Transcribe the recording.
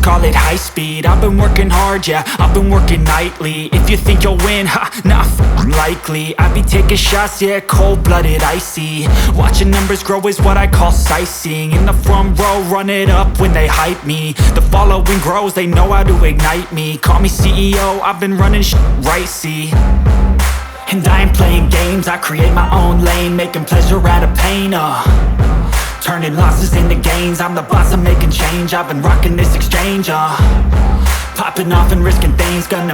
call it high speed. I've been working hard, yeah, I've been working nightly. If you think you'll win, ha, not likely. I be taking shots, yeah, cold-blooded, icy. Watching numbers grow is what I call sightseeing. In the front row, run it up when they hype me. The following grows, they know how to ignite me. Call me CEO, I've been running right, see. And I ain't playing games, I create my own lane, making pleasure out of pain, turning losses into gains. I'm the boss, I'm making change. I've been rocking this exchange, popping off and risking things. Gonna